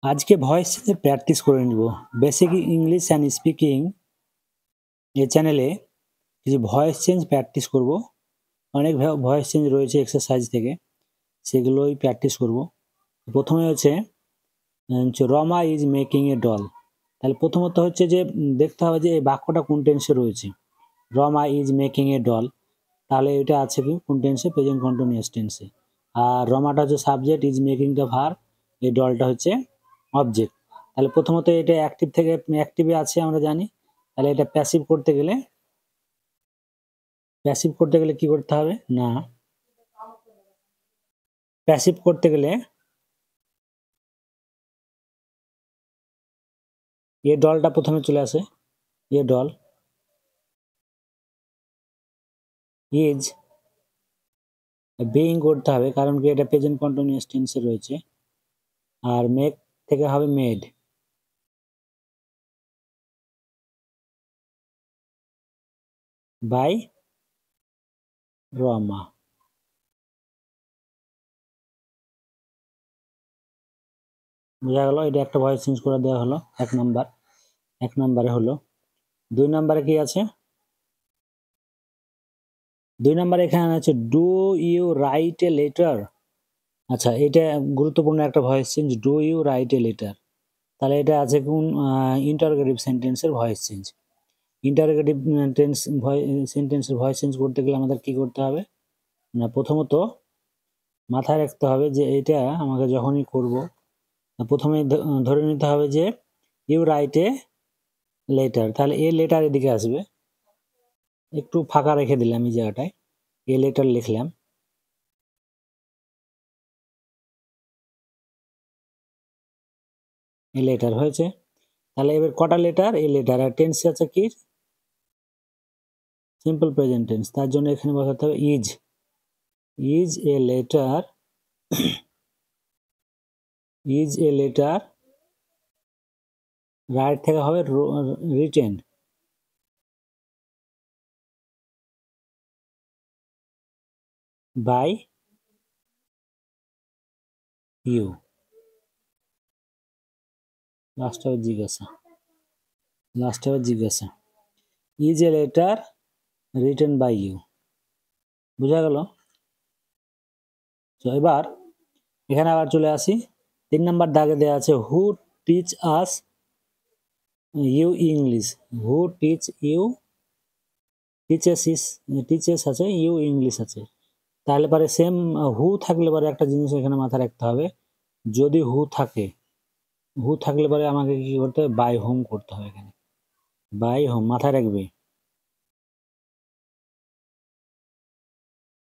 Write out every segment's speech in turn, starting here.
আজকে ভয়েস চেঞ্জের প্র্যাকটিস করে নিব। বেসিক ইংলিশ অ্যান্ড স্পিকিং এই চ্যানেলে কিছু ভয়েস চেঞ্জ প্র্যাকটিস করব। অনেক ভয়েস চেঞ্জ রয়েছে এক্সারসাইজ থেকে, সেগুলোই প্র্যাকটিস করব। প্রথমে হচ্ছে Rama is making a doll. তাহলে প্রথমত হচ্ছে যে দেখতে হবে যে এই বাক্যটা কোন টেন্সে রয়েছে। Rama is making a doll, তাহলে এটা আছে কি কোন টেন্সে? প্রেজেন্ট কন্টিনিউয়াস টেন্সে। আর রমাটা হচ্ছে subject, is making the verb, এই ডলটা হচ্ছে অবজেক্ট। তাহলে প্রথমত এটা অ্যাক্টিভ থেকে অ্যাক্টিভে আছে আমরা জানি। তাহলে এটা প্যাসিভ করতে গেলে কি করতে হবে না, প্যাসিভ করতে গেলে এ ডলটা প্রথমে চলে আসে। এ ডল ইজ বিইং করতে হবে, কারণ কি এটা প্রেজেন্ট কন্টিনিউয়াস টেন্সে রয়েছে। আর মেক থেকে হবে মেড। বাই রমা। বোঝা গেল? এটা একটা ভয়েস চেঞ্জ করে দেওয়া হলো এক নাম্বারে হলো। 2 নাম্বারে কি আছে? 2 নাম্বারে এখানে আছে do you write a letter. আচ্ছা, এটা গুরুত্বপূর্ণ একটা voice change, do you write a letter. তাহলে এটা আছে কোন ইন্টারোগেটিভ সেন্টেন্সের ভয়েস চেঞ্জ। ইন্টারোগেটিভ সেন্টেন্সের ভয়েস চেঞ্জ করতে গেলে আমাদের কি করতে হবে না, প্রথমত মাথায় রাখতে হবে যে এটা আমাকে যখনই করব, প্রথমে ধরে নিতে হবে যে ইউ রাইট এ লেটার। তাহলে এ লেটার এদিকে আসবে, একটু ফাঁকা রেখে দিলাম এই জায়গাটায়, এ লেটার লিখলাম। এ লেটার হয়েছে। তাহলে এবার কটা লেটার? A letter. আর টেন্স আছে কি? Simple present tense. তার জন্য এখানে বসাতে হবে is. Is a letter, is a letter, write থেকে হবে রিটেন বাই ইউ। লাস্ট হবে জিজ্ঞাসা। Is a letter written by you. বুঝা গেল? তো এবার এখানে আবার চলে আসি। 3 নাম্বার দাগে দেওয়া আছে who teach us you English. Who teach you, teaches আছে, ইউ ইংলিশ আছে। তাহলে পরে সেম হু থাকলে পরে একটা জিনিস এখানে মাথায় রাখতে হবে, যদি হু থাকলে পরে আমাকে কি করতে হবে? বাই হোম করতে হবে। এখানে বাই হোম মাথায় রাখবে।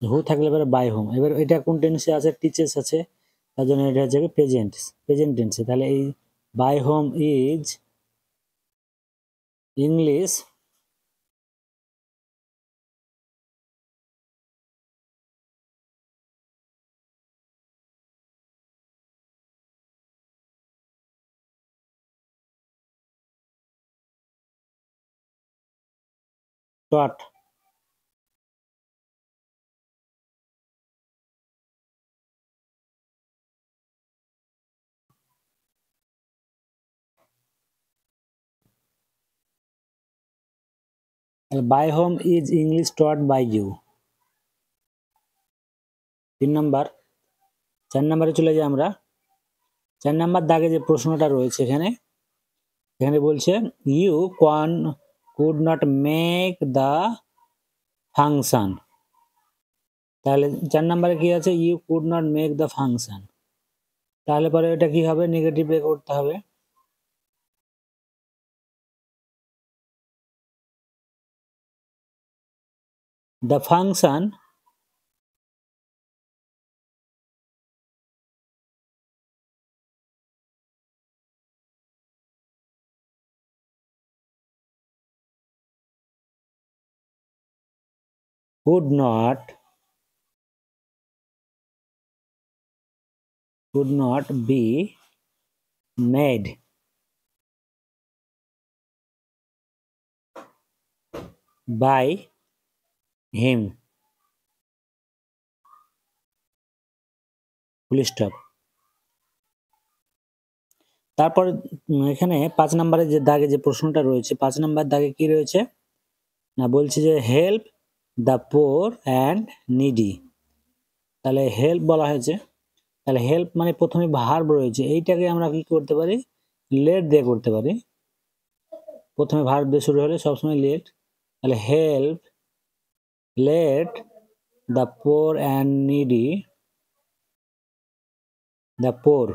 হু থাকলে পরে বাই হোম। এবার এটা কোন টেন্সে আছে? টিচেস আছে, তার জন্য এটা হচ্ছে প্রেজেন্ট টেন্সে। তাহলে এই by whom is English taught. By whom is English taught by you. 3 number. 4 নাম্বারে চলে যাই আমরা। 4 নাম্বার দাগে যে প্রশ্নটা রয়েছে এখানে, বলছে you could not make the function. তাহলে 4 নাম্বারে কি আছে? You could not make the function. তাহলে পরে এটা কি হবে? নেগেটিভে করতে হবে। The function could not be made by him, full stop। তারপর এখানে 5 নম্বরে যে দাগে যে প্রশ্নটা রয়েছে 5 নম্বর দাগে কি রয়েছে না বলছে যে help the poor and needy. তাহলে হেল্প বলা হয়েছে, তাহলে হেল্প মানে প্রথমে ভার্ব রয়েছে, এইটাকে আমরা কি করতে পারি লেট দিয়ে করতে পারি। প্রথমে ভার্ব দিয়ে শুরু হলে সবসময় লেট। তাহলে help let the poor and needy, the poor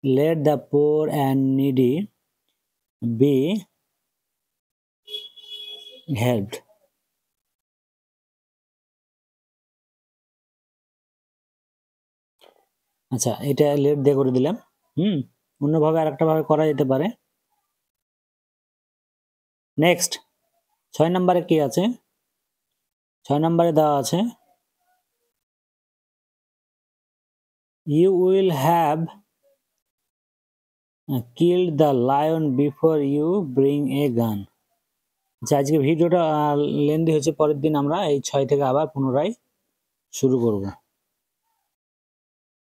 let the poor and needy be helped. আচ্ছা, এটা লেট দিয়ে করে দিলাম। অন্যভাবে আরেকটা ভাবে করা যেতে পারে। নেক্সট 6 নম্বরে কি আছে? 6 নম্বরে দেওয়া আছে you will have killed the lion before you bring a gun. আচ্ছা, আজকে ভিডিওটা লেন্দি হচ্ছে, পরের দিন আমরা এই 6 থেকে আবার পুনরায় শুরু করব।